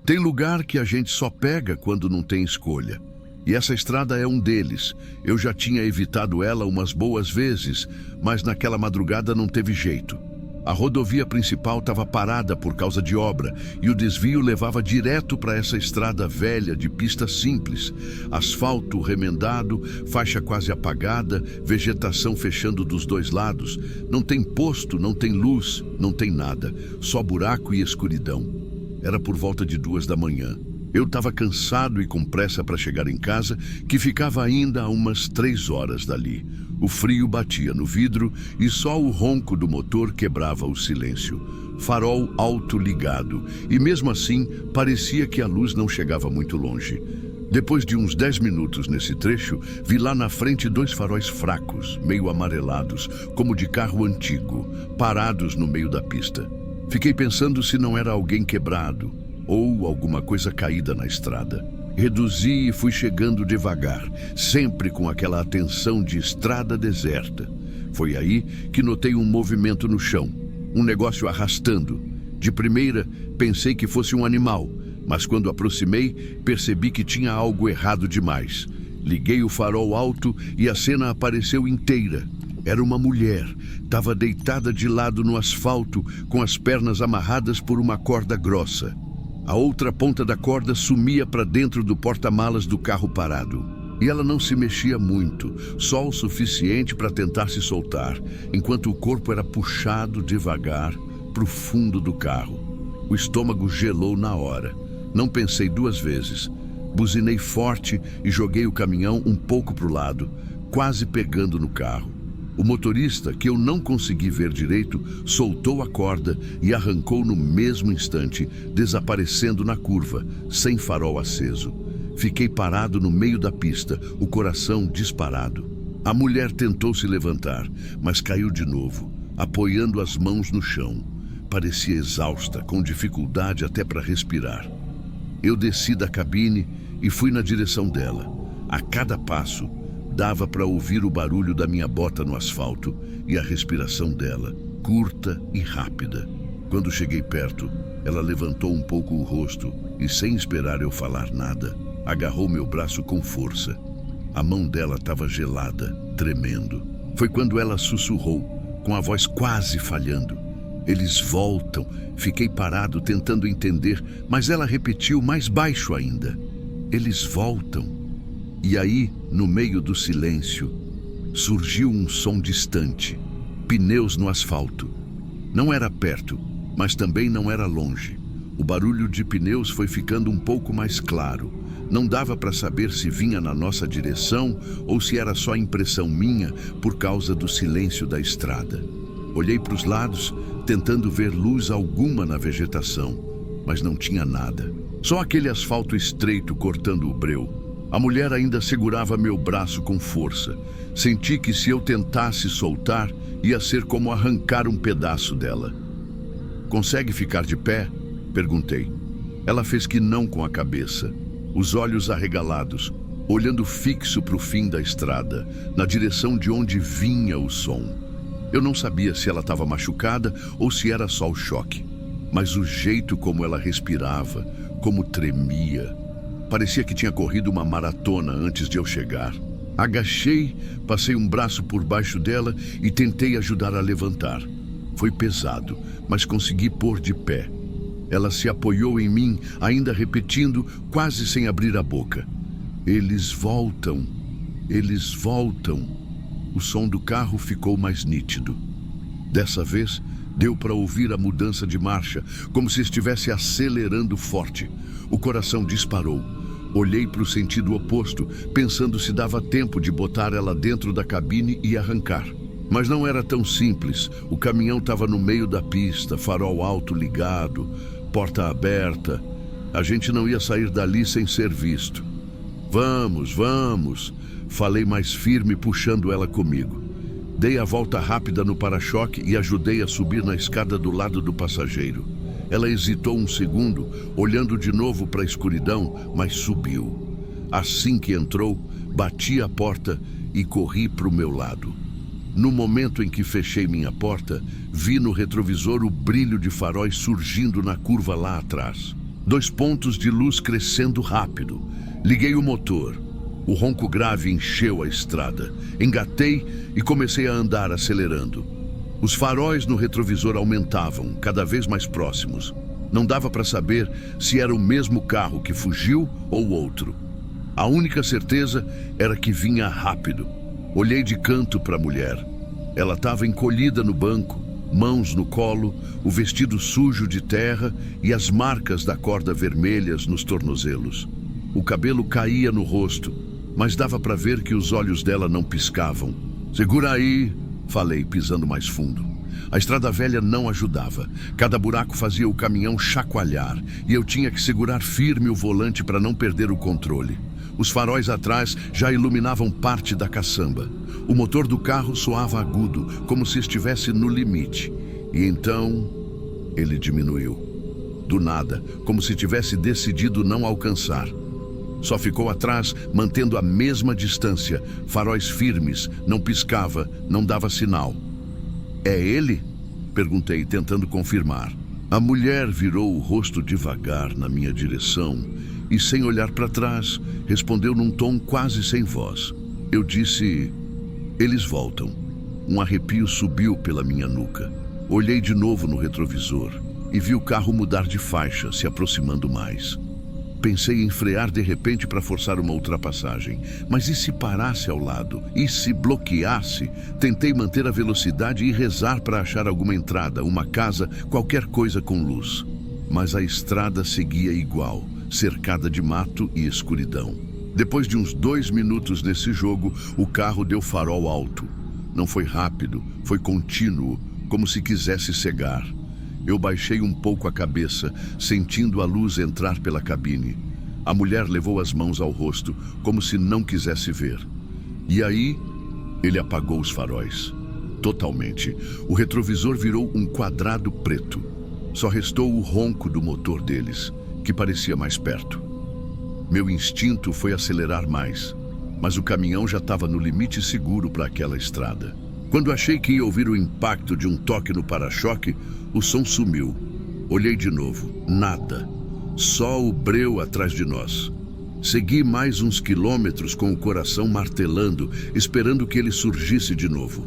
Tem lugar que a gente só pega quando não tem escolha. E essa estrada é um deles. Eu já tinha evitado ela umas boas vezes, mas naquela madrugada não teve jeito. A rodovia principal estava parada por causa de obra e o desvio levava direto para essa estrada velha de pista simples. Asfalto remendado, faixa quase apagada, vegetação fechando dos dois lados. Não tem posto, não tem luz, não tem nada, só buraco e escuridão. Era por volta de 2 da manhã. Eu estava cansado e com pressa para chegar em casa, que ficava ainda a umas 3 horas dali. O frio batia no vidro e só o ronco do motor quebrava o silêncio. Farol alto ligado, e mesmo assim parecia que a luz não chegava muito longe. Depois de uns 10 minutos nesse trecho, vi lá na frente 2 faróis fracos, meio amarelados, como de carro antigo, parados no meio da pista. Fiquei pensando se não era alguém quebrado ou alguma coisa caída na estrada. Reduzi e fui chegando devagar, sempre com aquela atenção de estrada deserta. Foi aí que notei um movimento no chão, um negócio arrastando. De primeira, pensei que fosse um animal, mas quando aproximei, percebi que tinha algo errado demais. Liguei o farol alto e a cena apareceu inteira. Era uma mulher, estava deitada de lado no asfalto, com as pernas amarradas por uma corda grossa. A outra ponta da corda sumia para dentro do porta-malas do carro parado. E ela não se mexia muito, só o suficiente para tentar se soltar, enquanto o corpo era puxado devagar para o fundo do carro. O estômago gelou na hora. Não pensei 2 vezes. Buzinei forte e joguei o caminhão um pouco para o lado, quase pegando no carro. O motorista, que eu não consegui ver direito, soltou a corda e arrancou no mesmo instante, desaparecendo na curva, sem farol aceso. Fiquei parado no meio da pista, o coração disparado. A mulher tentou se levantar, mas caiu de novo, apoiando as mãos no chão. Parecia exausta, com dificuldade até para respirar. Eu desci da cabine e fui na direção dela. A cada passo, dava para ouvir o barulho da minha bota no asfalto e a respiração dela, curta e rápida. Quando cheguei perto, ela levantou um pouco o rosto e, sem esperar eu falar nada, agarrou meu braço com força. A mão dela estava gelada, tremendo. Foi quando ela sussurrou, com a voz quase falhando: "Eles voltam." Fiquei parado tentando entender, mas ela repetiu mais baixo ainda: "Eles voltam." E aí, no meio do silêncio, surgiu um som distante. Pneus no asfalto. Não era perto, mas também não era longe. O barulho de pneus foi ficando um pouco mais claro. Não dava para saber se vinha na nossa direção ou se era só impressão minha por causa do silêncio da estrada. Olhei para os lados, tentando ver luz alguma na vegetação, mas não tinha nada. Só aquele asfalto estreito cortando o breu. A mulher ainda segurava meu braço com força. Senti que se eu tentasse soltar, ia ser como arrancar um pedaço dela. "Consegue ficar de pé?" perguntei. Ela fez que não com a cabeça, os olhos arregalados, olhando fixo para o fim da estrada, na direção de onde vinha o som. Eu não sabia se ela estava machucada ou se era só o choque, mas o jeito como ela respirava, como tremia, parecia que tinha corrido uma maratona antes de eu chegar. Agachei, passei um braço por baixo dela e tentei ajudar a levantar. Foi pesado, mas consegui pôr de pé. Ela se apoiou em mim, ainda repetindo, quase sem abrir a boca: "Eles voltam, eles voltam." O som do carro ficou mais nítido. Dessa vez, deu para ouvir a mudança de marcha, como se estivesse acelerando forte. O coração disparou. Olhei para o sentido oposto, pensando se dava tempo de botar ela dentro da cabine e arrancar. Mas não era tão simples. O caminhão estava no meio da pista, farol alto ligado, porta aberta. A gente não ia sair dali sem ser visto. "Vamos, vamos!" Falei mais firme, puxando ela comigo. Dei a volta rápida no para-choque e ajudei a subir na escada do lado do passageiro. Ela hesitou um segundo, olhando de novo para a escuridão, mas subiu. Assim que entrou, bati a porta e corri para o meu lado. No momento em que fechei minha porta, vi no retrovisor o brilho de faróis surgindo na curva lá atrás. 2 pontos de luz crescendo rápido. Liguei o motor. O ronco grave encheu a estrada. Engatei e comecei a andar acelerando. Os faróis no retrovisor aumentavam, cada vez mais próximos. Não dava para saber se era o mesmo carro que fugiu ou outro. A única certeza era que vinha rápido. Olhei de canto para a mulher. Ela estava encolhida no banco, mãos no colo, o vestido sujo de terra e as marcas da corda vermelhas nos tornozelos. O cabelo caía no rosto, mas dava para ver que os olhos dela não piscavam. "Segura aí", falei, pisando mais fundo. A estrada velha não ajudava. Cada buraco fazia o caminhão chacoalhar e eu tinha que segurar firme o volante para não perder o controle. Os faróis atrás já iluminavam parte da caçamba. O motor do carro soava agudo, como se estivesse no limite. E então, ele diminuiu. Do nada, como se tivesse decidido não alcançar. Só ficou atrás, mantendo a mesma distância, faróis firmes, não piscava, não dava sinal. "É ele?" perguntei, tentando confirmar. A mulher virou o rosto devagar na minha direção e, sem olhar para trás, respondeu num tom quase sem voz. Eu disse: "Eles voltam." Um arrepio subiu pela minha nuca. Olhei de novo no retrovisor e vi o carro mudar de faixa, se aproximando mais. Pensei em frear de repente para forçar uma ultrapassagem. Mas e se parasse ao lado? E se bloqueasse? Tentei manter a velocidade e rezar para achar alguma entrada, uma casa, qualquer coisa com luz. Mas a estrada seguia igual, cercada de mato e escuridão. Depois de uns 2 minutos nesse jogo, o carro deu farol alto. Não foi rápido, foi contínuo, como se quisesse cegar. Eu baixei um pouco a cabeça, sentindo a luz entrar pela cabine. A mulher levou as mãos ao rosto, como se não quisesse ver. E aí, ele apagou os faróis. Totalmente. O retrovisor virou um quadrado preto. Só restou o ronco do motor deles, que parecia mais perto. Meu instinto foi acelerar mais, mas o caminhão já estava no limite seguro para aquela estrada. Quando achei que ia ouvir o impacto de um toque no para-choque, o som sumiu. Olhei de novo. Nada. Só o breu atrás de nós. Segui mais uns quilômetros com o coração martelando, esperando que ele surgisse de novo.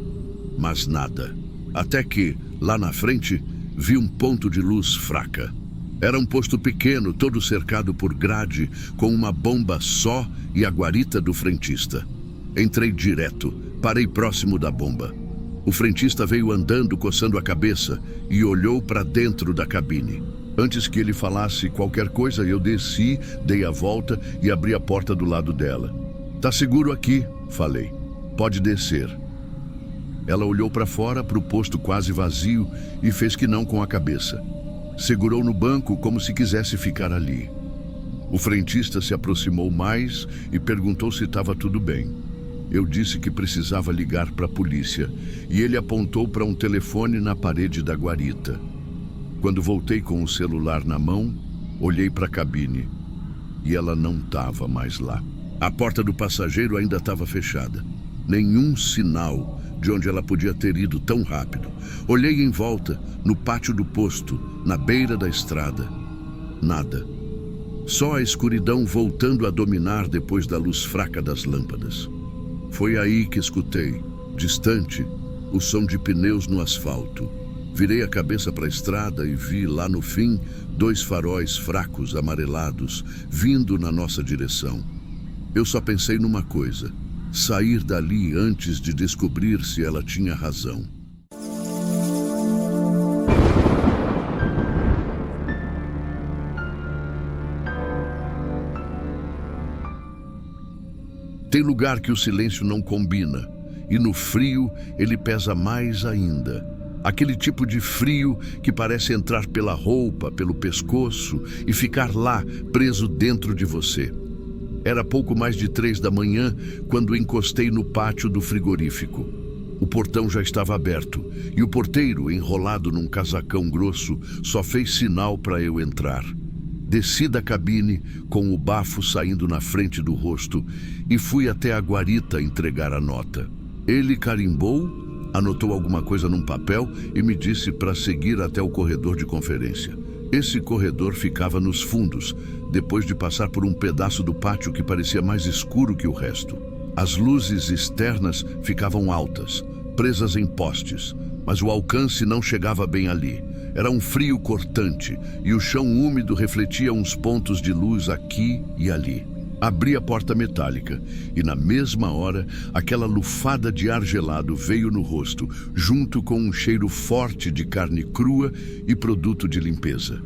Mas nada. Até que, lá na frente, vi um ponto de luz fraca. Era um posto pequeno, todo cercado por grade, com uma bomba só e a guarita do frentista. Entrei direto. Parei próximo da bomba. O frentista veio andando, coçando a cabeça, e olhou para dentro da cabine. Antes que ele falasse qualquer coisa, eu desci, dei a volta e abri a porta do lado dela. "Tá seguro aqui", falei. "Pode descer." Ela olhou para fora, para o posto quase vazio, e fez que não com a cabeça. Segurou no banco como se quisesse ficar ali. O frentista se aproximou mais e perguntou se estava tudo bem. Eu disse que precisava ligar para a polícia e ele apontou para um telefone na parede da guarita. Quando voltei com o celular na mão, olhei para a cabine e ela não estava mais lá. A porta do passageiro ainda estava fechada. Nenhum sinal de onde ela podia ter ido tão rápido. Olhei em volta, no pátio do posto, na beira da estrada. Nada. Só a escuridão voltando a dominar depois da luz fraca das lâmpadas. Foi aí que escutei, distante, o som de pneus no asfalto. Virei a cabeça para a estrada e vi, lá no fim, 2 faróis fracos, amarelados, vindo na nossa direção. Eu só pensei numa coisa: sair dali antes de descobrir se ela tinha razão. Tem lugar que o silêncio não combina, e no frio ele pesa mais ainda. Aquele tipo de frio que parece entrar pela roupa, pelo pescoço e ficar lá, preso dentro de você. Era pouco mais de 3 da manhã quando encostei no pátio do frigorífico. O portão já estava aberto e o porteiro, enrolado num casacão grosso, só fez sinal para eu entrar. Desci da cabine, com o bafo saindo na frente do rosto, e fui até a guarita entregar a nota. Ele carimbou, anotou alguma coisa num papel e me disse para seguir até o corredor de conferência. Esse corredor ficava nos fundos, depois de passar por um pedaço do pátio que parecia mais escuro que o resto. As luzes externas ficavam altas, presas em postes, mas o alcance não chegava bem ali. Era um frio cortante e o chão úmido refletia uns pontos de luz aqui e ali. Abri a porta metálica e, na mesma hora, aquela lufada de ar gelado veio no rosto, junto com um cheiro forte de carne crua e produto de limpeza.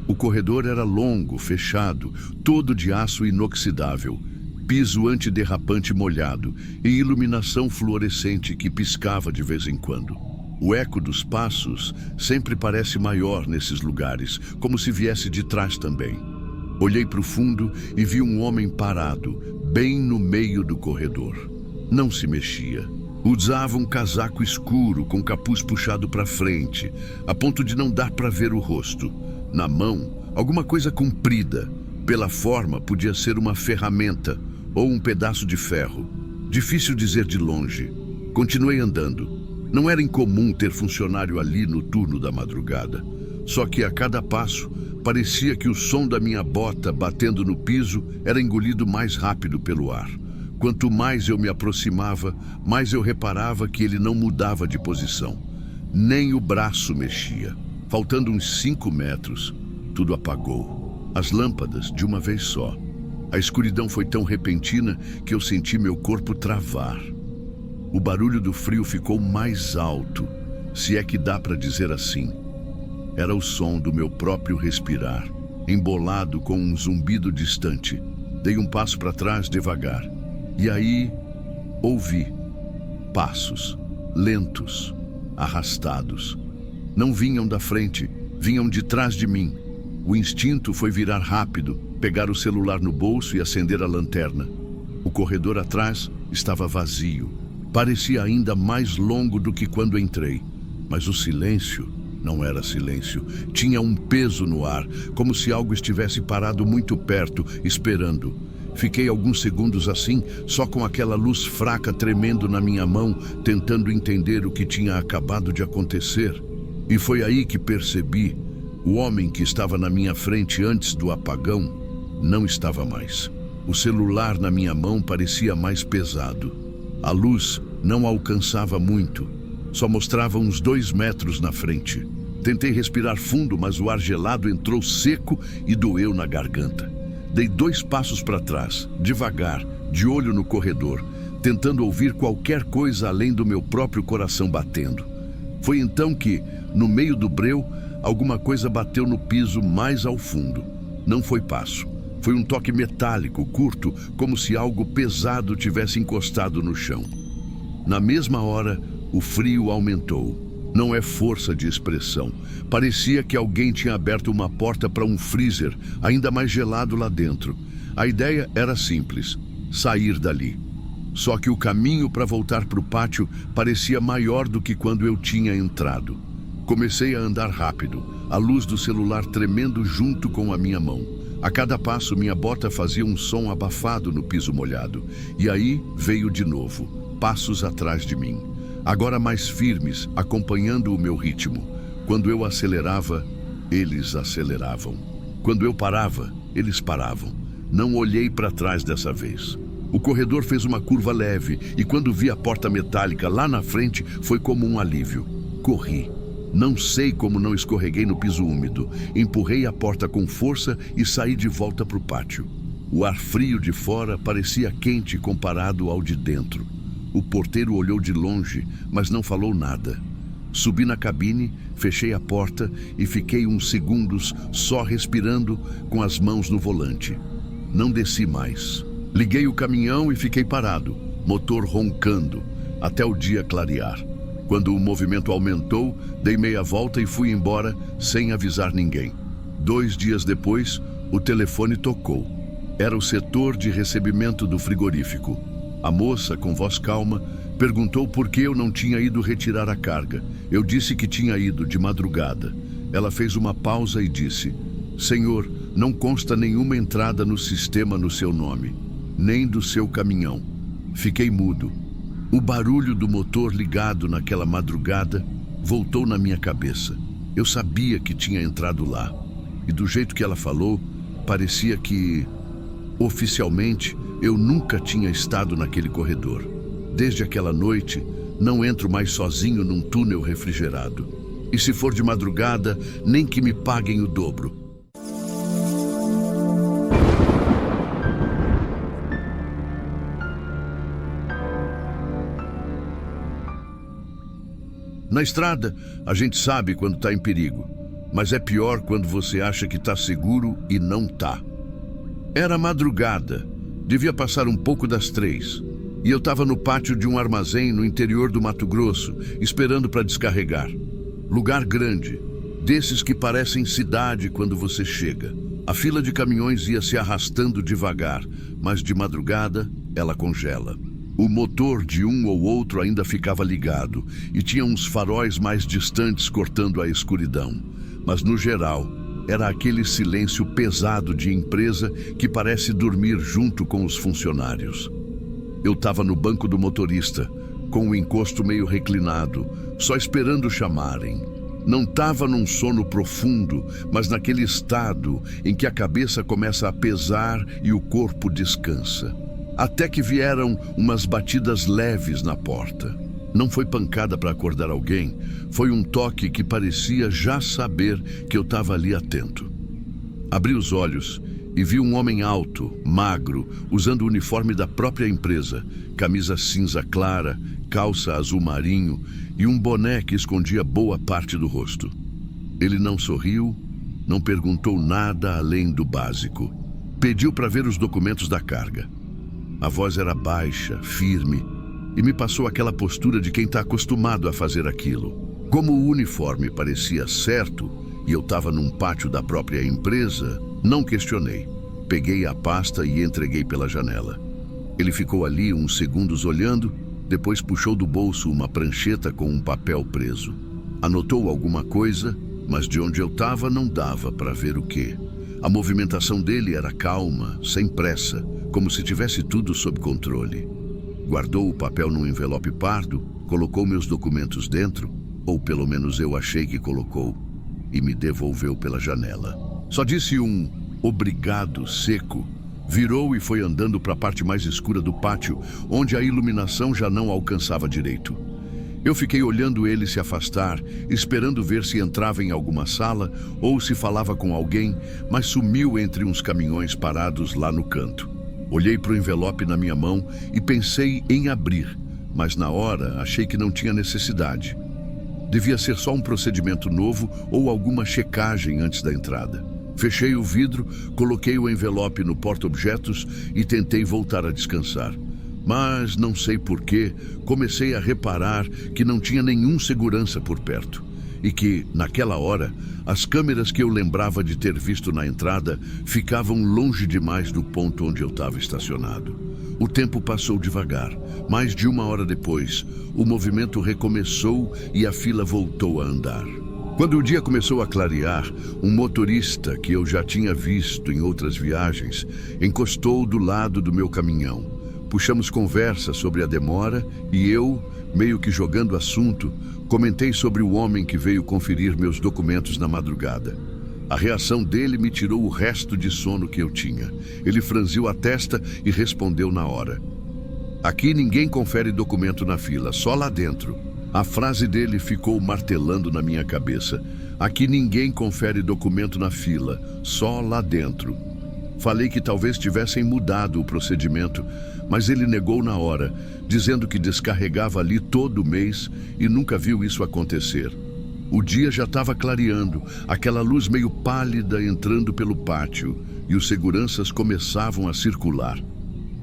O corredor era longo, fechado, todo de aço inoxidável, piso antiderrapante molhado e iluminação fluorescente que piscava de vez em quando. O eco dos passos sempre parece maior nesses lugares, como se viesse de trás também. Olhei para o fundo e vi um homem parado, bem no meio do corredor. Não se mexia. Usava um casaco escuro com capuz puxado para frente, a ponto de não dar para ver o rosto. Na mão, alguma coisa comprida. Pela forma, podia ser uma ferramenta ou um pedaço de ferro. Difícil dizer de longe. Continuei andando. Não era incomum ter funcionário ali no turno da madrugada. Só que a cada passo, parecia que o som da minha bota batendo no piso era engolido mais rápido pelo ar. Quanto mais eu me aproximava, mais eu reparava que ele não mudava de posição. Nem o braço mexia. Faltando uns 5 metros, tudo apagou. As lâmpadas, de uma vez só. A escuridão foi tão repentina que eu senti meu corpo travar. O barulho do frio ficou mais alto, se é que dá para dizer assim. Era o som do meu próprio respirar, embolado com um zumbido distante. Dei um passo para trás devagar. E aí, ouvi passos, lentos, arrastados. Não vinham da frente, vinham de trás de mim. O instinto foi virar rápido, pegar o celular no bolso e acender a lanterna. O corredor atrás estava vazio. Parecia ainda mais longo do que quando entrei, mas o silêncio não era silêncio. Tinha um peso no ar, como se algo estivesse parado muito perto, esperando. Fiquei alguns segundos assim, só com aquela luz fraca tremendo na minha mão, tentando entender o que tinha acabado de acontecer. E foi aí que percebi, o homem que estava na minha frente antes do apagão não estava mais. O celular na minha mão parecia mais pesado. A luz não alcançava muito, só mostrava uns 2 metros na frente. Tentei respirar fundo, mas o ar gelado entrou seco e doeu na garganta. Dei 2 passos para trás, devagar, de olho no corredor, tentando ouvir qualquer coisa além do meu próprio coração batendo. Foi então que, no meio do breu, alguma coisa bateu no piso mais ao fundo. Não foi passo. Foi um toque metálico, curto, como se algo pesado tivesse encostado no chão. Na mesma hora, o frio aumentou. Não é força de expressão. Parecia que alguém tinha aberto uma porta para um freezer, ainda mais gelado lá dentro. A ideia era simples: sair dali. Só que o caminho para voltar para o pátio parecia maior do que quando eu tinha entrado. Comecei a andar rápido, a luz do celular tremendo junto com a minha mão. A cada passo, minha bota fazia um som abafado no piso molhado. E aí veio de novo, passos atrás de mim. Agora mais firmes, acompanhando o meu ritmo. Quando eu acelerava, eles aceleravam. Quando eu parava, eles paravam. Não olhei para trás dessa vez. O corredor fez uma curva leve e quando vi a porta metálica lá na frente, foi como um alívio. Corri. Não sei como não escorreguei no piso úmido. Empurrei a porta com força e saí de volta para o pátio. O ar frio de fora parecia quente comparado ao de dentro. O porteiro olhou de longe, mas não falou nada. Subi na cabine, fechei a porta e fiquei uns segundos só respirando com as mãos no volante. Não desci mais. Liguei o caminhão e fiquei parado, motor roncando, até o dia clarear. Quando o movimento aumentou, dei meia volta e fui embora sem avisar ninguém. 2 dias depois, o telefone tocou. Era o setor de recebimento do frigorífico. A moça, com voz calma, perguntou por que eu não tinha ido retirar a carga. Eu disse que tinha ido de madrugada. Ela fez uma pausa e disse: "Senhor, não consta nenhuma entrada no sistema no seu nome, nem do seu caminhão." Fiquei mudo. O barulho do motor ligado naquela madrugada voltou na minha cabeça. Eu sabia que tinha entrado lá. e do jeito que ela falou, parecia que, oficialmente, eu nunca tinha estado naquele corredor. Desde aquela noite, não entro mais sozinho num túnel refrigerado. E se for de madrugada, nem que me paguem o dobro. Na estrada, a gente sabe quando está em perigo, mas é pior quando você acha que está seguro e não está. Era madrugada, devia passar um pouco das 3, e eu estava no pátio de um armazém no interior do Mato Grosso, esperando para descarregar. Lugar grande, desses que parecem cidade quando você chega. A fila de caminhões ia se arrastando devagar, mas de madrugada ela congela. O motor de um ou outro ainda ficava ligado e tinha uns faróis mais distantes cortando a escuridão. Mas, no geral, era aquele silêncio pesado de empresa que parece dormir junto com os funcionários. Eu estava no banco do motorista, com o encosto meio reclinado, só esperando chamarem. Não estava num sono profundo, mas naquele estado em que a cabeça começa a pesar e o corpo descansa. Até que vieram umas batidas leves na porta. Não foi pancada para acordar alguém, foi um toque que parecia já saber que eu estava ali atento. Abri os olhos e vi um homem alto, magro, usando o uniforme da própria empresa, camisa cinza clara, calça azul marinho e um boné que escondia boa parte do rosto. Ele não sorriu, não perguntou nada além do básico. Pediu para ver os documentos da carga. A voz era baixa, firme, e me passou aquela postura de quem está acostumado a fazer aquilo. Como o uniforme parecia certo e eu estava num pátio da própria empresa, não questionei. Peguei a pasta e entreguei pela janela. Ele ficou ali uns segundos olhando, depois puxou do bolso uma prancheta com um papel preso. Anotou alguma coisa, mas de onde eu estava não dava para ver o quê. A movimentação dele era calma, sem pressa, como se tivesse tudo sob controle. Guardou o papel num envelope pardo, colocou meus documentos dentro, ou pelo menos eu achei que colocou, e me devolveu pela janela. Só disse um obrigado seco, virou e foi andando para a parte mais escura do pátio, onde a iluminação já não alcançava direito. Eu fiquei olhando ele se afastar, esperando ver se entrava em alguma sala ou se falava com alguém, mas sumiu entre uns caminhões parados lá no canto. Olhei para o envelope na minha mão e pensei em abrir, mas na hora achei que não tinha necessidade. Devia ser só um procedimento novo ou alguma checagem antes da entrada. Fechei o vidro, coloquei o envelope no porta-objetos e tentei voltar a descansar. Mas, não sei porquê, comecei a reparar que não tinha nenhum segurança por perto. E que, naquela hora, as câmeras que eu lembrava de ter visto na entrada ficavam longe demais do ponto onde eu estava estacionado. O tempo passou devagar. Mais de 1 hora depois, o movimento recomeçou e a fila voltou a andar. Quando o dia começou a clarear, um motorista que eu já tinha visto em outras viagens encostou do lado do meu caminhão. Puxamos conversa sobre a demora e eu, meio que jogando assunto, comentei sobre o homem que veio conferir meus documentos na madrugada. A reação dele me tirou o resto de sono que eu tinha. Ele franziu a testa e respondeu na hora. Aqui ninguém confere documento na fila, só lá dentro. A frase dele ficou martelando na minha cabeça. Aqui ninguém confere documento na fila, só lá dentro. Falei que talvez tivessem mudado o procedimento, mas ele negou na hora, dizendo que descarregava ali todo mês e nunca viu isso acontecer. O dia já estava clareando, aquela luz meio pálida entrando pelo pátio, e os seguranças começavam a circular.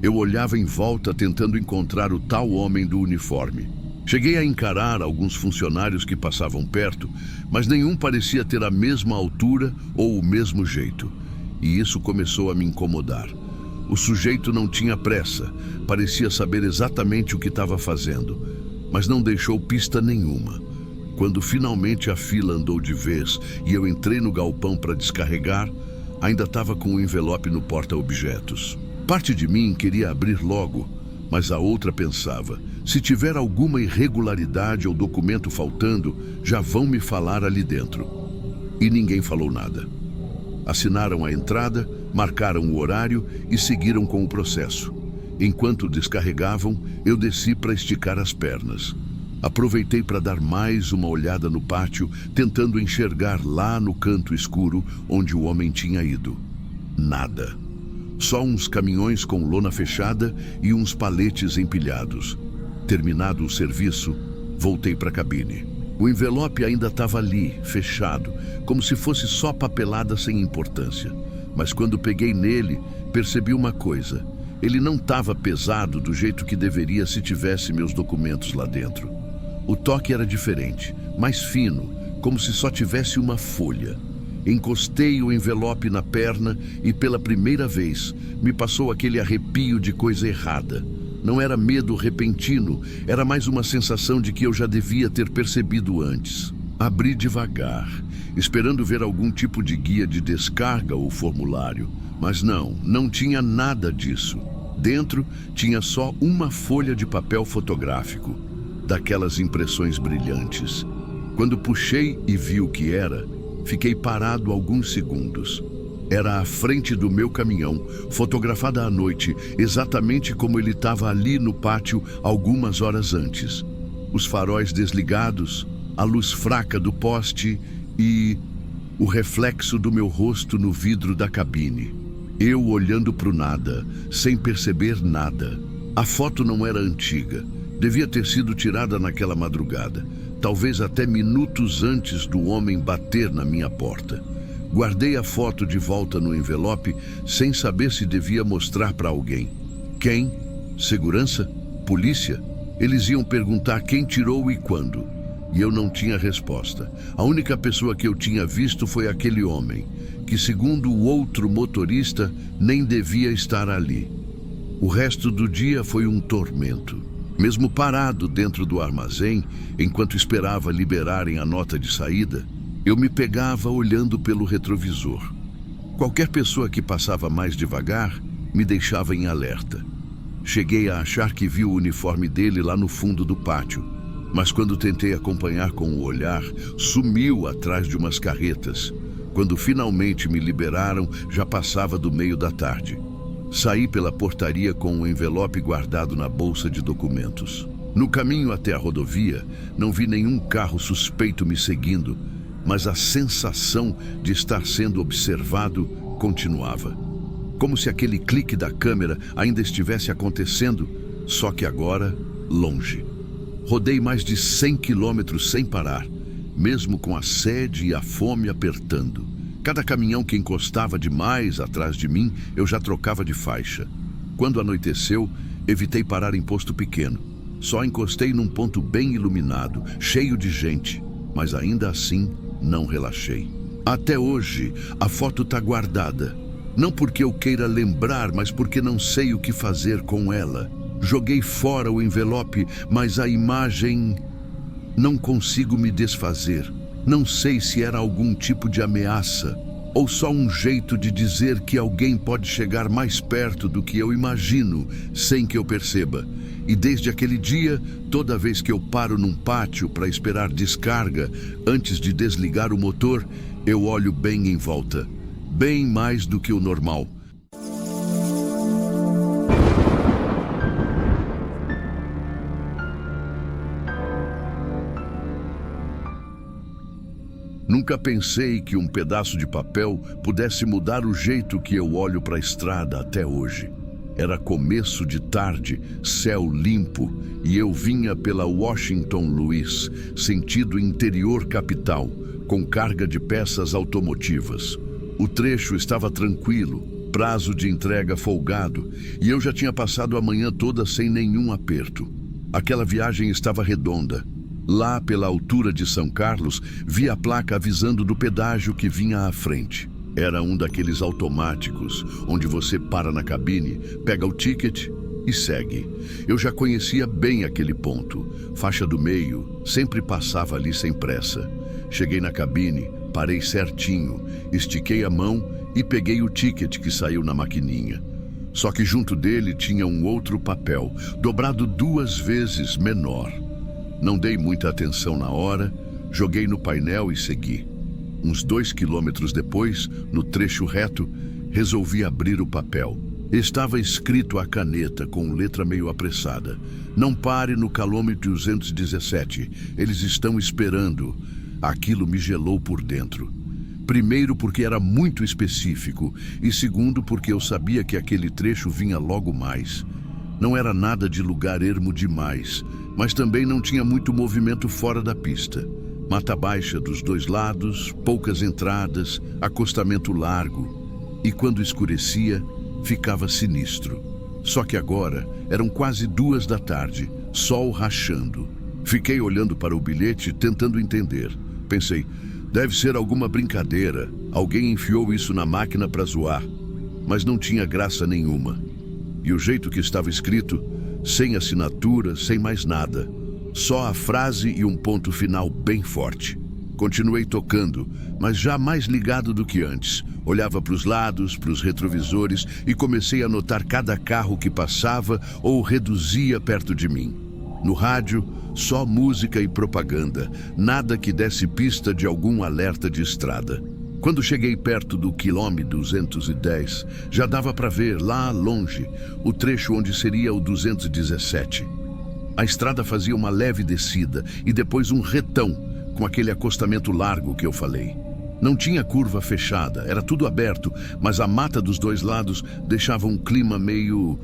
Eu olhava em volta tentando encontrar o tal homem do uniforme. Cheguei a encarar alguns funcionários que passavam perto, mas nenhum parecia ter a mesma altura ou o mesmo jeito. E isso começou a me incomodar. O sujeito não tinha pressa, parecia saber exatamente o que estava fazendo, mas não deixou pista nenhuma. Quando finalmente a fila andou de vez e eu entrei no galpão para descarregar, ainda estava com o envelope no porta-objetos. Parte de mim queria abrir logo, mas a outra pensava, se tiver alguma irregularidade ou documento faltando, já vão me falar ali dentro. E ninguém falou nada. Assinaram a entrada, marcaram o horário e seguiram com o processo. Enquanto descarregavam, eu desci para esticar as pernas. Aproveitei para dar mais uma olhada no pátio, tentando enxergar lá no canto escuro onde o homem tinha ido. Nada. Só uns caminhões com lona fechada e uns paletes empilhados. Terminado o serviço, voltei para a cabine. O envelope ainda estava ali, fechado, como se fosse só papelada sem importância. Mas quando peguei nele, percebi uma coisa. Ele não estava pesado do jeito que deveria se tivesse meus documentos lá dentro. O toque era diferente, mais fino, como se só tivesse uma folha. Encostei o envelope na perna e pela primeira vez me passou aquele arrepio de coisa errada. Não era medo repentino, era mais uma sensação de que eu já devia ter percebido antes. Abri devagar, esperando ver algum tipo de guia de descarga ou formulário. Mas não tinha nada disso. Dentro tinha só uma folha de papel fotográfico, daquelas impressões brilhantes. Quando puxei e vi o que era, fiquei parado alguns segundos. Era a frente do meu caminhão, fotografada à noite, exatamente como ele estava ali no pátio algumas horas antes. Os faróis desligados, a luz fraca do poste e o reflexo do meu rosto no vidro da cabine. Eu olhando para o nada, sem perceber nada. A foto não era antiga. Devia ter sido tirada naquela madrugada, talvez até minutos antes do homem bater na minha porta. Guardei a foto de volta no envelope, sem saber se devia mostrar para alguém. Quem? Segurança? Polícia? Eles iam perguntar quem tirou e quando. E eu não tinha resposta. A única pessoa que eu tinha visto foi aquele homem, que segundo o outro motorista, nem devia estar ali. O resto do dia foi um tormento. Mesmo parado dentro do armazém, enquanto esperava liberarem a nota de saída, eu me pegava olhando pelo retrovisor. Qualquer pessoa que passava mais devagar me deixava em alerta. Cheguei a achar que vi o uniforme dele lá no fundo do pátio, mas quando tentei acompanhar com o olhar, sumiu atrás de umas carretas. Quando finalmente me liberaram, já passava do meio da tarde. Saí pela portaria com o envelope guardado na bolsa de documentos. No caminho até a rodovia, não vi nenhum carro suspeito me seguindo, mas a sensação de estar sendo observado continuava. Como se aquele clique da câmera ainda estivesse acontecendo, só que agora longe. Rodei mais de 100 quilômetros sem parar, mesmo com a sede e a fome apertando. Cada caminhão que encostava demais atrás de mim, eu já trocava de faixa. Quando anoiteceu, evitei parar em posto pequeno. Só encostei num ponto bem iluminado, cheio de gente, mas ainda assim não relaxei. Até hoje, a foto está guardada. Não porque eu queira lembrar, mas porque não sei o que fazer com ela. Joguei fora o envelope, mas a imagem... não consigo me desfazer. Não sei se era algum tipo de ameaça ou só um jeito de dizer que alguém pode chegar mais perto do que eu imagino, sem que eu perceba. E desde aquele dia, toda vez que eu paro num pátio para esperar descarga, antes de desligar o motor, eu olho bem em volta. Bem mais do que o normal. Nunca pensei que um pedaço de papel pudesse mudar o jeito que eu olho para a estrada até hoje. Era começo de tarde, céu limpo, e eu vinha pela Washington Luiz, sentido interior capital, com carga de peças automotivas. O trecho estava tranquilo, prazo de entrega folgado, e eu já tinha passado a manhã toda sem nenhum aperto. Aquela viagem estava redonda. Lá pela altura de São Carlos, vi a placa avisando do pedágio que vinha à frente. Era um daqueles automáticos, onde você para na cabine, pega o ticket e segue. Eu já conhecia bem aquele ponto. Faixa do meio, sempre passava ali sem pressa. Cheguei na cabine, parei certinho, estiquei a mão e peguei o ticket que saiu na maquininha. Só que junto dele tinha um outro papel, dobrado 2 vezes menor. Não dei muita atenção na hora, joguei no painel e segui. Uns 2 quilômetros depois, no trecho reto, resolvi abrir o papel. Estava escrito à caneta, com letra meio apressada: "Não pare no quilômetro 217. Eles estão esperando." Aquilo me gelou por dentro. Primeiro porque era muito específico e segundo porque eu sabia que aquele trecho vinha logo mais. Não era nada de lugar ermo demais, mas também não tinha muito movimento fora da pista. Mata baixa dos dois lados, poucas entradas, acostamento largo. E quando escurecia, ficava sinistro. Só que agora eram quase 2 da tarde, sol rachando. Fiquei olhando para o bilhete, tentando entender. Pensei, deve ser alguma brincadeira. Alguém enfiou isso na máquina para zoar. Mas não tinha graça nenhuma. E o jeito que estava escrito, sem assinatura, sem mais nada. Só a frase e um ponto final bem forte. Continuei tocando, mas já mais ligado do que antes. Olhava para os lados, para os retrovisores e comecei a notar cada carro que passava ou reduzia perto de mim. No rádio, só música e propaganda, nada que desse pista de algum alerta de estrada. Quando cheguei perto do quilômetro 210, já dava para ver, lá longe, o trecho onde seria o 217. A estrada fazia uma leve descida e depois um retão, com aquele acostamento largo que eu falei. Não tinha curva fechada, era tudo aberto, mas a mata dos dois lados deixava um clima meio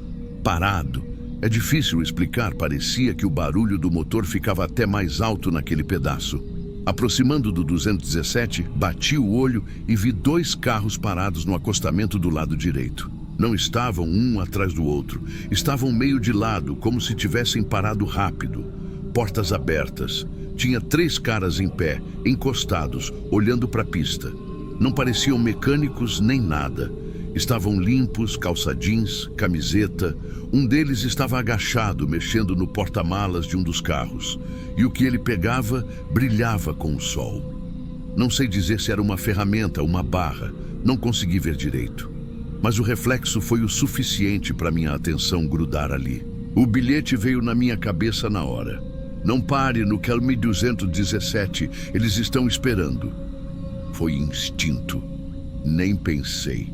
parado. É difícil explicar, parecia que o barulho do motor ficava até mais alto naquele pedaço. Aproximando do 217, bati o olho e vi 2 carros parados no acostamento do lado direito. Não estavam um atrás do outro, estavam meio de lado, como se tivessem parado rápido. Portas abertas. Tinha 3 caras em pé, encostados, olhando para a pista. Não pareciam mecânicos nem nada. Estavam limpos, calça jeans, camiseta. Um deles estava agachado, mexendo no porta-malas de um dos carros. E o que ele pegava brilhava com o sol. Não sei dizer se era uma ferramenta, uma barra. Não consegui ver direito. Mas o reflexo foi o suficiente para minha atenção grudar ali. O bilhete veio na minha cabeça na hora. Não pare no quilômetro 217, eles estão esperando. Foi instinto. Nem pensei.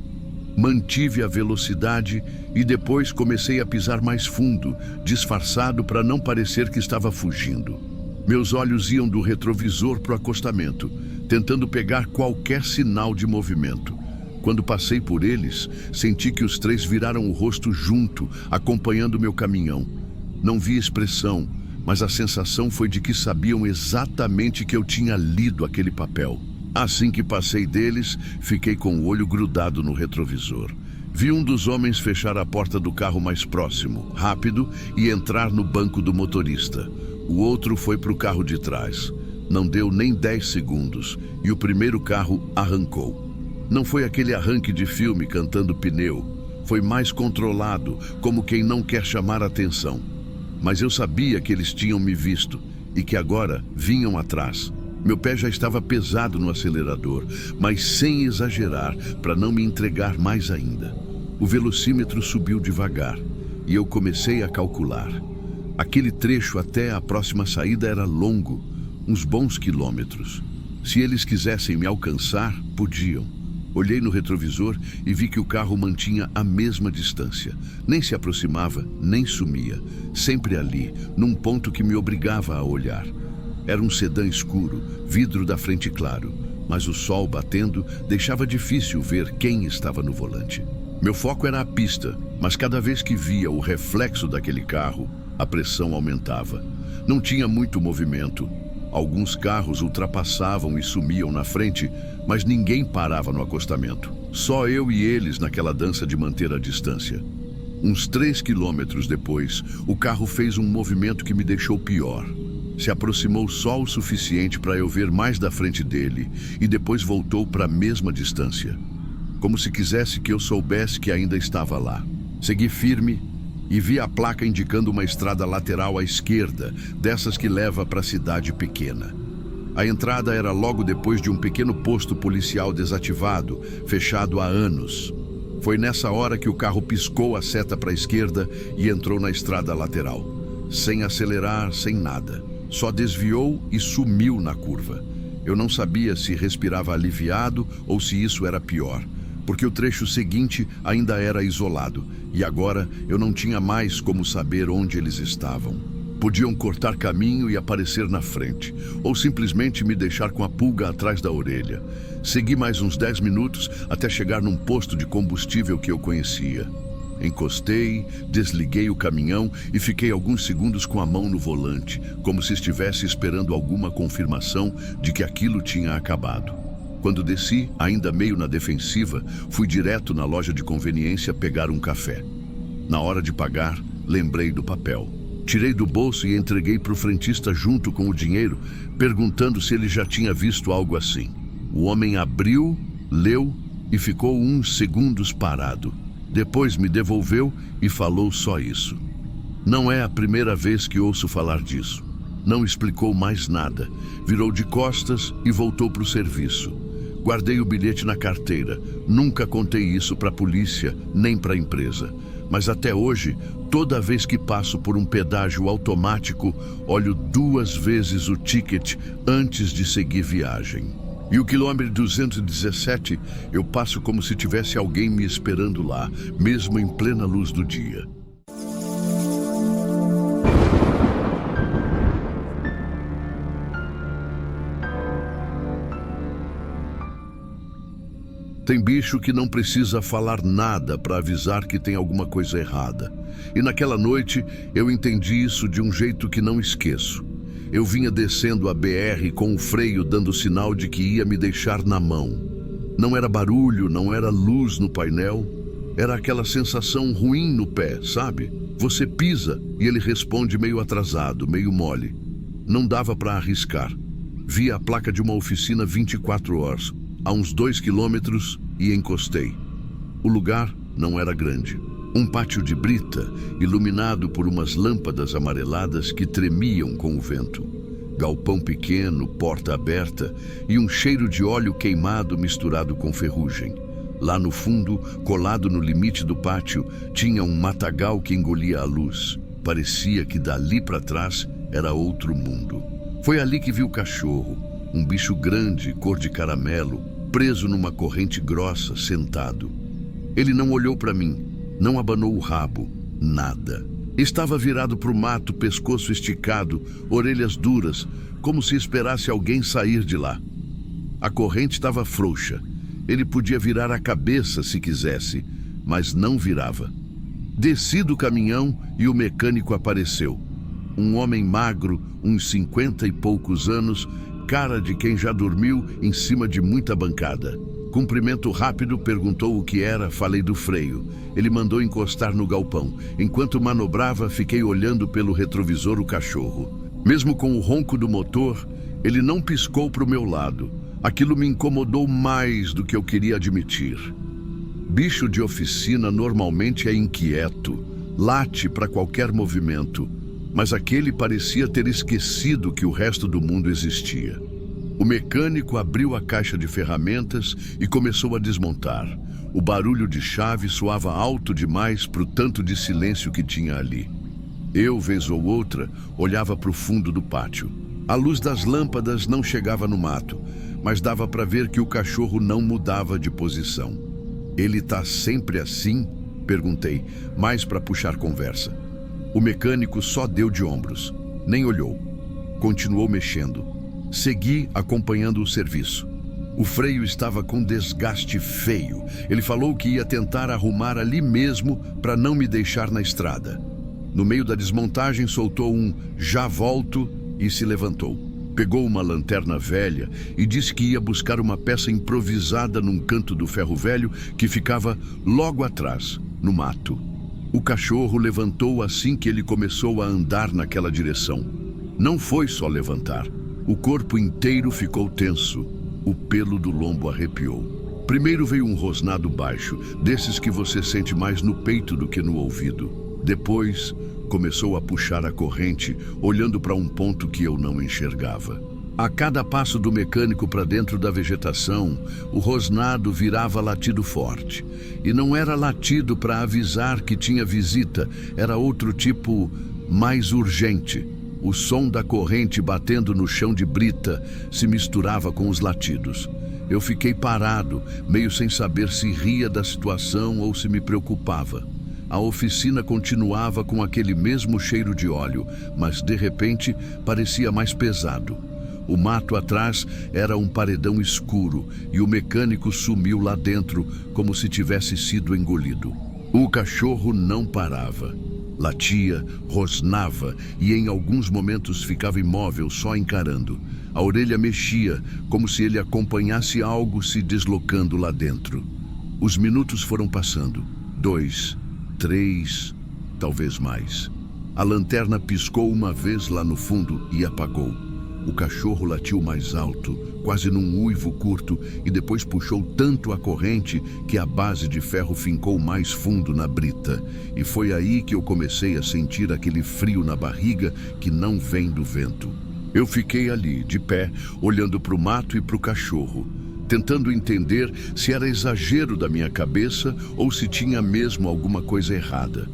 Mantive a velocidade e depois comecei a pisar mais fundo, disfarçado para não parecer que estava fugindo. Meus olhos iam do retrovisor para o acostamento, tentando pegar qualquer sinal de movimento. Quando passei por eles, senti que os 3 viraram o rosto junto, acompanhando meu caminhão. Não vi expressão, mas a sensação foi de que sabiam exatamente que eu tinha lido aquele papel. Assim que passei deles, fiquei com o olho grudado no retrovisor. Vi um dos homens fechar a porta do carro mais próximo, rápido, e entrar no banco do motorista. O outro foi para o carro de trás. Não deu nem 10 segundos e o primeiro carro arrancou. Não foi aquele arranque de filme cantando pneu. Foi mais controlado, como quem não quer chamar atenção. Mas eu sabia que eles tinham me visto e que agora vinham atrás. Meu pé já estava pesado no acelerador, mas sem exagerar, para não me entregar mais ainda. O velocímetro subiu devagar e eu comecei a calcular. Aquele trecho até a próxima saída era longo, uns bons quilômetros. Se eles quisessem me alcançar, podiam. Olhei no retrovisor e vi que o carro mantinha a mesma distância. Nem se aproximava, nem sumia. Sempre ali, num ponto que me obrigava a olhar. Era um sedã escuro, vidro da frente claro, mas o sol batendo deixava difícil ver quem estava no volante. Meu foco era a pista, mas cada vez que via o reflexo daquele carro, a pressão aumentava. Não tinha muito movimento. Alguns carros ultrapassavam e sumiam na frente, mas ninguém parava no acostamento. Só eu e eles naquela dança de manter a distância. Uns 3 quilômetros depois, o carro fez um movimento que me deixou pior. Se aproximou só o suficiente para eu ver mais da frente dele e depois voltou para a mesma distância. Como se quisesse que eu soubesse que ainda estava lá. Segui firme e vi a placa indicando uma estrada lateral à esquerda, dessas que leva para a cidade pequena. A entrada era logo depois de um pequeno posto policial desativado, fechado há anos. Foi nessa hora que o carro piscou a seta para a esquerda e entrou na estrada lateral. Sem acelerar, sem nada. Só desviou e sumiu na curva. Eu não sabia se respirava aliviado ou se isso era pior, porque o trecho seguinte ainda era isolado, e agora eu não tinha mais como saber onde eles estavam. Podiam cortar caminho e aparecer na frente, ou simplesmente me deixar com a pulga atrás da orelha. Segui mais uns 10 minutos até chegar num posto de combustível que eu conhecia. Encostei, desliguei o caminhão e fiquei alguns segundos com a mão no volante, como se estivesse esperando alguma confirmação de que aquilo tinha acabado. Quando desci, ainda meio na defensiva, fui direto na loja de conveniência pegar um café. Na hora de pagar, lembrei do papel. Tirei do bolso e entreguei para o frentista junto com o dinheiro, perguntando se ele já tinha visto algo assim. O homem abriu, leu e ficou uns segundos parado. Depois me devolveu e falou só isso. Não é a primeira vez que ouço falar disso. Não explicou mais nada. Virou de costas e voltou para o serviço. Guardei o bilhete na carteira. Nunca contei isso para a polícia, nem para a empresa. Mas até hoje, toda vez que passo por um pedágio automático, olho 2 vezes o ticket antes de seguir viagem. E o quilômetro 217, eu passo como se tivesse alguém me esperando lá, mesmo em plena luz do dia. Tem bicho que não precisa falar nada para avisar que tem alguma coisa errada. E naquela noite eu entendi isso de um jeito que não esqueço. Eu vinha descendo a BR com o freio dando sinal de que ia me deixar na mão. Não era barulho, não era luz no painel. Era aquela sensação ruim no pé, sabe? Você pisa e ele responde meio atrasado, meio mole. Não dava para arriscar. Vi a placa de uma oficina 24 horas, a uns 2 quilômetros, e encostei. O lugar não era grande. Um pátio de brita, iluminado por umas lâmpadas amareladas que tremiam com o vento. Galpão pequeno, porta aberta e um cheiro de óleo queimado misturado com ferrugem. Lá no fundo, colado no limite do pátio, tinha um matagal que engolia a luz. Parecia que dali para trás era outro mundo. Foi ali que vi o cachorro, um bicho grande, cor de caramelo, preso numa corrente grossa, sentado. Ele não olhou para mim. Não abanou o rabo, nada. Estava virado para o mato, pescoço esticado, orelhas duras, como se esperasse alguém sair de lá. A corrente estava frouxa. Ele podia virar a cabeça se quisesse, mas não virava. Desci do caminhão e o mecânico apareceu. Um homem magro, uns 50 e poucos anos, cara de quem já dormiu em cima de muita bancada. Cumprimento rápido, perguntou o que era, falei do freio. Ele mandou encostar no galpão. Enquanto manobrava, fiquei olhando pelo retrovisor o cachorro. Mesmo com o ronco do motor, ele não piscou para o meu lado. Aquilo me incomodou mais do que eu queria admitir. Bicho de oficina normalmente é inquieto, late para qualquer movimento, mas aquele parecia ter esquecido que o resto do mundo existia. O mecânico abriu a caixa de ferramentas e começou a desmontar. O barulho de chave soava alto demais para o tanto de silêncio que tinha ali. Eu, vez ou outra, olhava para o fundo do pátio. A luz das lâmpadas não chegava no mato, mas dava para ver que o cachorro não mudava de posição. Ele tá sempre assim? Perguntei, mais para puxar conversa. O mecânico só deu de ombros, nem olhou. Continuou mexendo. Segui acompanhando o serviço. O freio estava com desgaste feio. Ele falou que ia tentar arrumar ali mesmo para não me deixar na estrada. No meio da desmontagem soltou um "já volto" e se levantou. Pegou uma lanterna velha e disse que ia buscar uma peça improvisada num canto do ferro velho que ficava logo atrás, no mato. O cachorro levantou assim que ele começou a andar naquela direção. Não foi só levantar. O corpo inteiro ficou tenso. O pelo do lombo arrepiou. Primeiro veio um rosnado baixo, desses que você sente mais no peito do que no ouvido. Depois, começou a puxar a corrente, olhando para um ponto que eu não enxergava. A cada passo do mecânico para dentro da vegetação, o rosnado virava latido forte. E não era latido para avisar que tinha visita, era outro tipo mais urgente. O som da corrente batendo no chão de brita se misturava com os latidos. Eu fiquei parado, meio sem saber se ria da situação ou se me preocupava. A oficina continuava com aquele mesmo cheiro de óleo, mas de repente parecia mais pesado. O mato atrás era um paredão escuro e o mecânico sumiu lá dentro como se tivesse sido engolido. O cachorro não parava. Latia, rosnava e em alguns momentos ficava imóvel, só encarando. A orelha mexia, como se ele acompanhasse algo se deslocando lá dentro. Os minutos foram passando. 2, 3, talvez mais. A lanterna piscou uma vez lá no fundo e apagou. O cachorro latiu mais alto, quase num uivo curto, e depois puxou tanto a corrente que a base de ferro fincou mais fundo na brita. E foi aí que eu comecei a sentir aquele frio na barriga que não vem do vento. Eu fiquei ali, de pé, olhando para o mato e para o cachorro, tentando entender se era exagero da minha cabeça ou se tinha mesmo alguma coisa errada.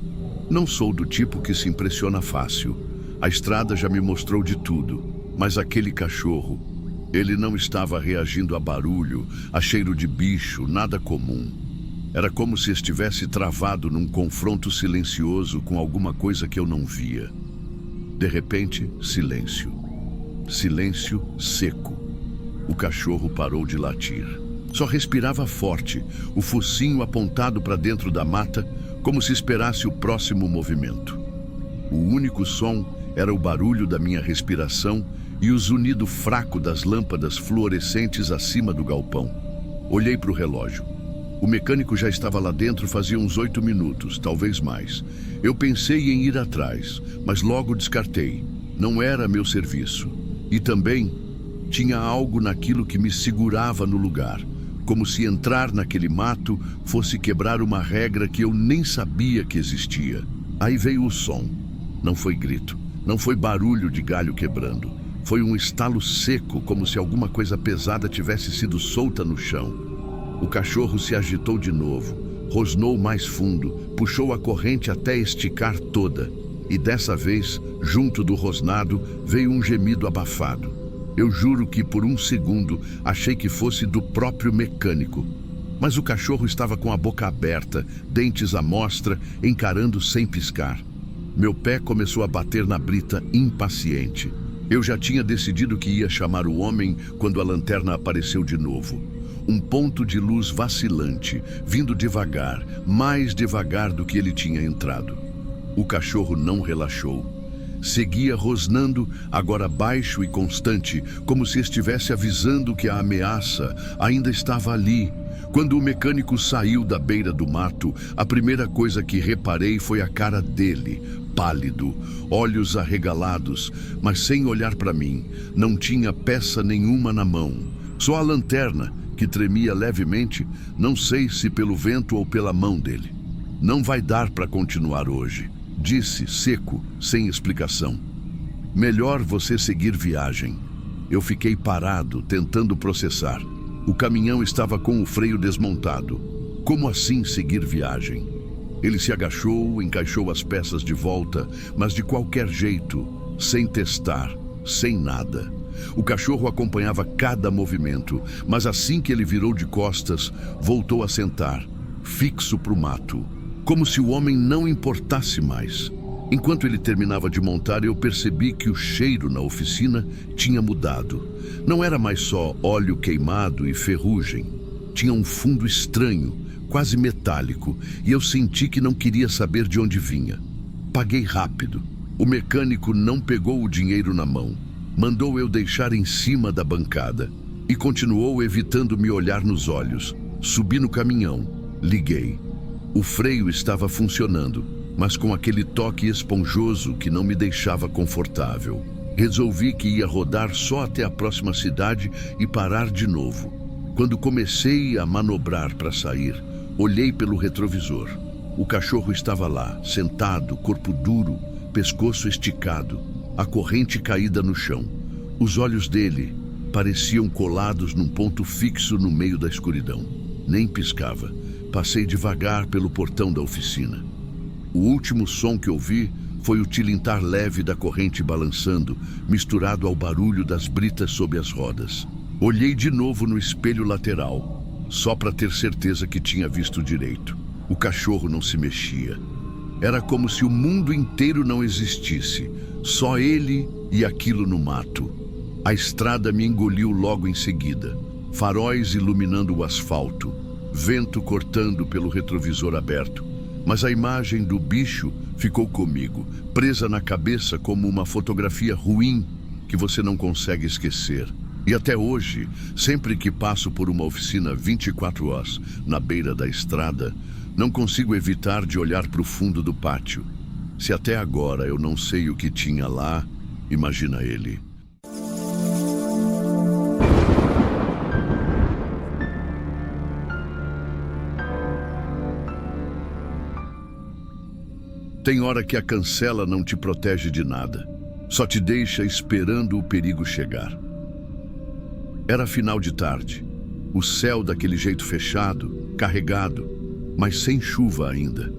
Não sou do tipo que se impressiona fácil. A estrada já me mostrou de tudo. Mas aquele cachorro, ele não estava reagindo a barulho, a cheiro de bicho, nada comum. Era como se estivesse travado num confronto silencioso com alguma coisa que eu não via. De repente, silêncio. Silêncio seco. O cachorro parou de latir. Só respirava forte, o focinho apontado para dentro da mata, como se esperasse o próximo movimento. O único som era o barulho da minha respiração e o zunido fraco das lâmpadas fluorescentes acima do galpão. Olhei para o relógio. O mecânico já estava lá dentro fazia uns 8 minutos, talvez mais. Eu pensei em ir atrás, mas logo descartei. Não era meu serviço. E também tinha algo naquilo que me segurava no lugar, como se entrar naquele mato fosse quebrar uma regra que eu nem sabia que existia. Aí veio o som. Não foi grito, não foi barulho de galho quebrando. Foi um estalo seco, como se alguma coisa pesada tivesse sido solta no chão. O cachorro se agitou de novo, rosnou mais fundo, puxou a corrente até esticar toda. E dessa vez, junto do rosnado, veio um gemido abafado. Eu juro que por um segundo achei que fosse do próprio mecânico. Mas o cachorro estava com a boca aberta, dentes à mostra, encarando sem piscar. Meu pé começou a bater na brita, impaciente. Eu já tinha decidido que ia chamar o homem quando a lanterna apareceu de novo. Um ponto de luz vacilante, vindo devagar, mais devagar do que ele tinha entrado. O cachorro não relaxou. Seguia rosnando, agora baixo e constante, como se estivesse avisando que a ameaça ainda estava ali. Quando o mecânico saiu da beira do mato, a primeira coisa que reparei foi a cara dele, pálido, olhos arregalados, mas sem olhar para mim. Não tinha peça nenhuma na mão. Só a lanterna, que tremia levemente, não sei se pelo vento ou pela mão dele. Não vai dar para continuar hoje, disse, seco, sem explicação. Melhor você seguir viagem. Eu fiquei parado, tentando processar. O caminhão estava com o freio desmontado. Como assim seguir viagem? Ele se agachou, encaixou as peças de volta, mas de qualquer jeito, sem testar, sem nada. O cachorro acompanhava cada movimento, mas assim que ele virou de costas, voltou a sentar, fixo para o mato, como se o homem não importasse mais. Enquanto ele terminava de montar, eu percebi que o cheiro na oficina tinha mudado. Não era mais só óleo queimado e ferrugem. Tinha um fundo estranho, quase metálico, e eu senti que não queria saber de onde vinha. Paguei rápido. O mecânico não pegou o dinheiro na mão. Mandou eu deixar em cima da bancada e continuou evitando me olhar nos olhos. Subi no caminhão, liguei. O freio estava funcionando, mas com aquele toque esponjoso que não me deixava confortável. Resolvi que ia rodar só até a próxima cidade e parar de novo. Quando comecei a manobrar para sair, olhei pelo retrovisor. O cachorro estava lá, sentado, corpo duro, pescoço esticado, a corrente caída no chão. Os olhos dele pareciam colados num ponto fixo no meio da escuridão. Nem piscava. Passei devagar pelo portão da oficina. O último som que ouvi foi o tilintar leve da corrente balançando, misturado ao barulho das britas sob as rodas. Olhei de novo no espelho lateral, só para ter certeza que tinha visto direito. O cachorro não se mexia. Era como se o mundo inteiro não existisse, só ele e aquilo no mato. A estrada me engoliu logo em seguida, faróis iluminando o asfalto, vento cortando pelo retrovisor aberto. Mas a imagem do bicho ficou comigo, presa na cabeça como uma fotografia ruim que você não consegue esquecer. E até hoje, sempre que passo por uma oficina 24 horas na beira da estrada, não consigo evitar de olhar para o fundo do pátio. Se até agora eu não sei o que tinha lá, imagina ele. Tem hora que a cancela não te protege de nada, só te deixa esperando o perigo chegar. Era final de tarde, o céu daquele jeito fechado, carregado, mas sem chuva ainda.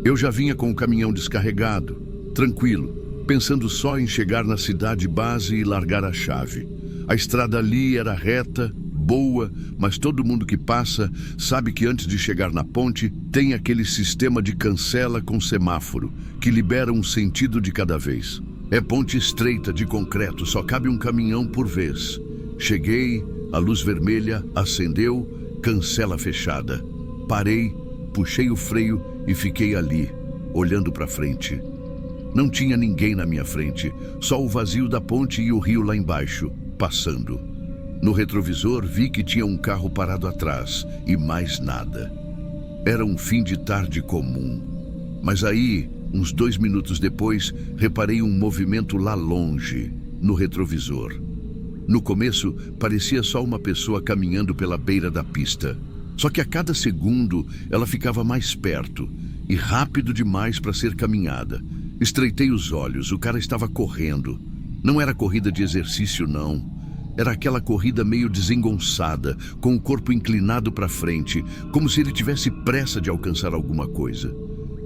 Eu já vinha com o caminhão descarregado, tranquilo, pensando só em chegar na cidade base e largar a chave. A estrada ali era reta, boa, mas todo mundo que passa sabe que antes de chegar na ponte tem aquele sistema de cancela com semáforo que libera um sentido de cada vez. É ponte estreita de concreto, só cabe um caminhão por vez. Cheguei, a luz vermelha acendeu, cancela fechada. Parei, puxei o freio e fiquei ali, olhando para frente. Não tinha ninguém na minha frente, só o vazio da ponte e o rio lá embaixo, passando. No retrovisor vi que tinha um carro parado atrás e mais nada. Era um fim de tarde comum. Mas aí, uns 2 minutos depois, reparei um movimento lá longe, no retrovisor. No começo, parecia só uma pessoa caminhando pela beira da pista. Só que a cada segundo, ela ficava mais perto e rápido demais para ser caminhada. Estreitei os olhos, o cara estava correndo. Não era corrida de exercício, não. Era aquela corrida meio desengonçada, com o corpo inclinado para frente, como se ele tivesse pressa de alcançar alguma coisa.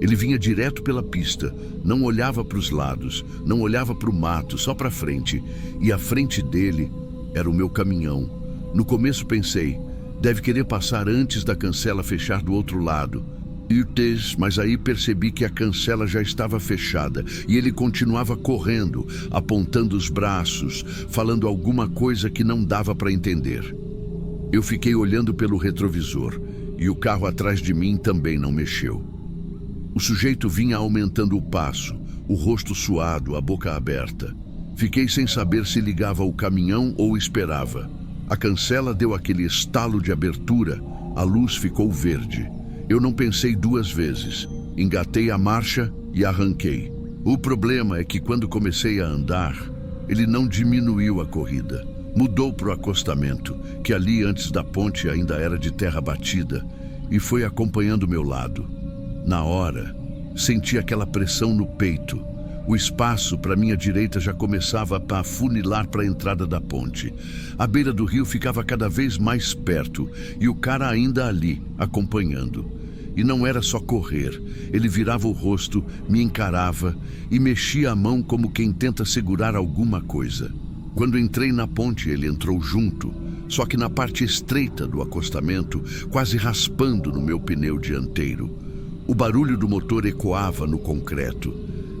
Ele vinha direto pela pista, não olhava para os lados, não olhava para o mato, só para frente. E à frente dele era o meu caminhão. No começo pensei, deve querer passar antes da cancela fechar do outro lado. Mas aí percebi que a cancela já estava fechada e ele continuava correndo, apontando os braços, falando alguma coisa que não dava para entender. Eu fiquei olhando pelo retrovisor e o carro atrás de mim também não mexeu. O sujeito vinha aumentando o passo, o rosto suado, a boca aberta. Fiquei sem saber se ligava o caminhão ou esperava. A cancela deu aquele estalo de abertura, a luz ficou verde. Eu não pensei 2 vezes. Engatei a marcha e arranquei. O problema é que quando comecei a andar, ele não diminuiu a corrida. Mudou para o acostamento, que ali antes da ponte ainda era de terra batida, e foi acompanhando meu lado. Na hora, senti aquela pressão no peito. O espaço para minha direita já começava a afunilar para a entrada da ponte. A beira do rio ficava cada vez mais perto e o cara ainda ali, acompanhando. E não era só correr. Ele virava o rosto, me encarava e mexia a mão como quem tenta segurar alguma coisa. Quando entrei na ponte, ele entrou junto, só que na parte estreita do acostamento, quase raspando no meu pneu dianteiro. O barulho do motor ecoava no concreto,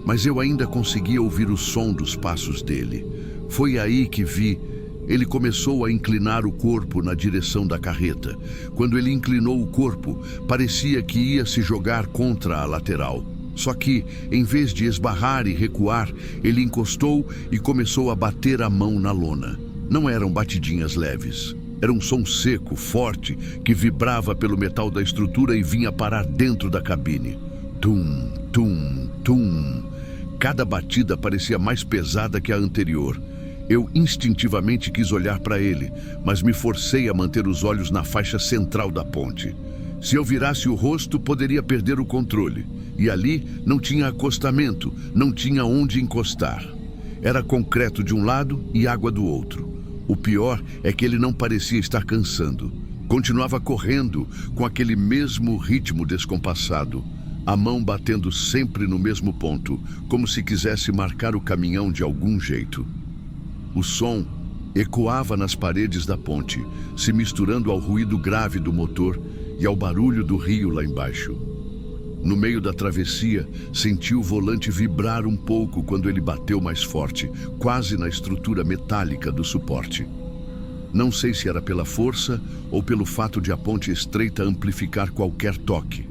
mas eu ainda conseguia ouvir o som dos passos dele. Foi aí que vi, ele começou a inclinar o corpo na direção da carreta. Quando ele inclinou o corpo, parecia que ia se jogar contra a lateral. Só que, em vez de esbarrar e recuar, ele encostou e começou a bater a mão na lona. Não eram batidinhas leves. Era um som seco, forte, que vibrava pelo metal da estrutura e vinha parar dentro da cabine. Tum, tum, tum. Cada batida parecia mais pesada que a anterior. Eu instintivamente quis olhar para ele, mas me forcei a manter os olhos na faixa central da ponte. Se eu virasse o rosto, poderia perder o controle. E ali não tinha acostamento, não tinha onde encostar. Era concreto de um lado e água do outro. O pior é que ele não parecia estar cansando. Continuava correndo com aquele mesmo ritmo descompassado. a mão batendo sempre no mesmo ponto, como se quisesse marcar o caminhão de algum jeito. O som ecoava nas paredes da ponte, se misturando ao ruído grave do motor e ao barulho do rio lá embaixo. No meio da travessia, senti o volante vibrar um pouco quando ele bateu mais forte, quase na estrutura metálica do suporte. Não sei se era pela força ou pelo fato de a ponte estreita amplificar qualquer toque.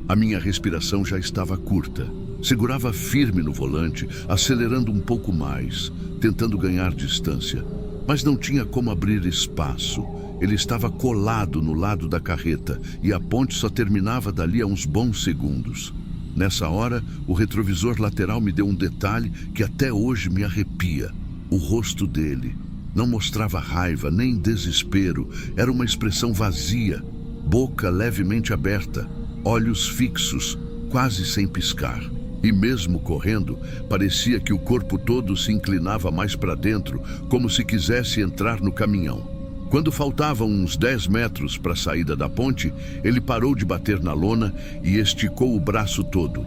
A minha respiração já estava curta. Segurava firme no volante, acelerando um pouco mais, tentando ganhar distância. Mas não tinha como abrir espaço. Ele estava colado no lado da carreta e a ponte só terminava dali a uns bons segundos. Nessa hora, o retrovisor lateral me deu um detalhe que até hoje me arrepia. O rosto dele não mostrava raiva nem desespero, era uma expressão vazia, boca levemente aberta, olhos fixos, quase sem piscar. E mesmo correndo, parecia que o corpo todo se inclinava mais para dentro, como se quisesse entrar no caminhão. Quando faltavam uns 10 metros para a saída da ponte, ele parou de bater na lona e esticou o braço todo,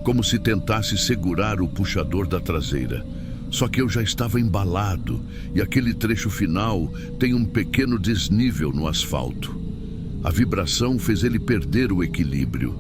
como se tentasse segurar o puxador da traseira. Só que eu já estava embalado e aquele trecho final tem um pequeno desnível no asfalto. A vibração fez ele perder o equilíbrio.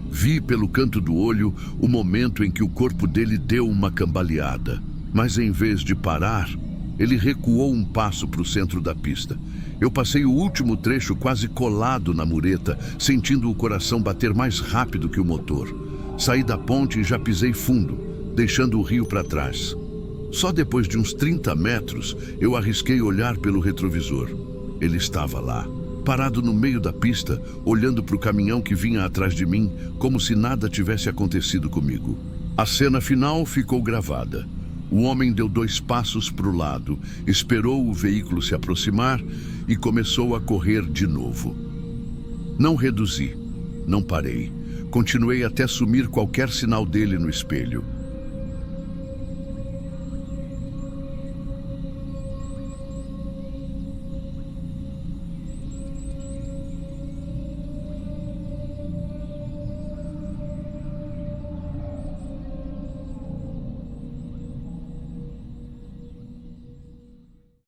Vi pelo canto do olho o momento em que o corpo dele deu uma cambaleada, mas em vez de parar, ele recuou um passo para o centro da pista. Eu passei o último trecho quase colado na mureta, sentindo o coração bater mais rápido que o motor. Saí da ponte e já pisei fundo, deixando o rio para trás. Só depois de uns 30 metros, eu arrisquei olhar pelo retrovisor. Ele estava lá, parado no meio da pista, olhando para o caminhão que vinha atrás de mim, como se nada tivesse acontecido comigo. A cena final ficou gravada. O homem deu 2 passos para o lado, esperou o veículo se aproximar e começou a correr de novo. Não reduzi, não parei. Continuei até sumir qualquer sinal dele no espelho.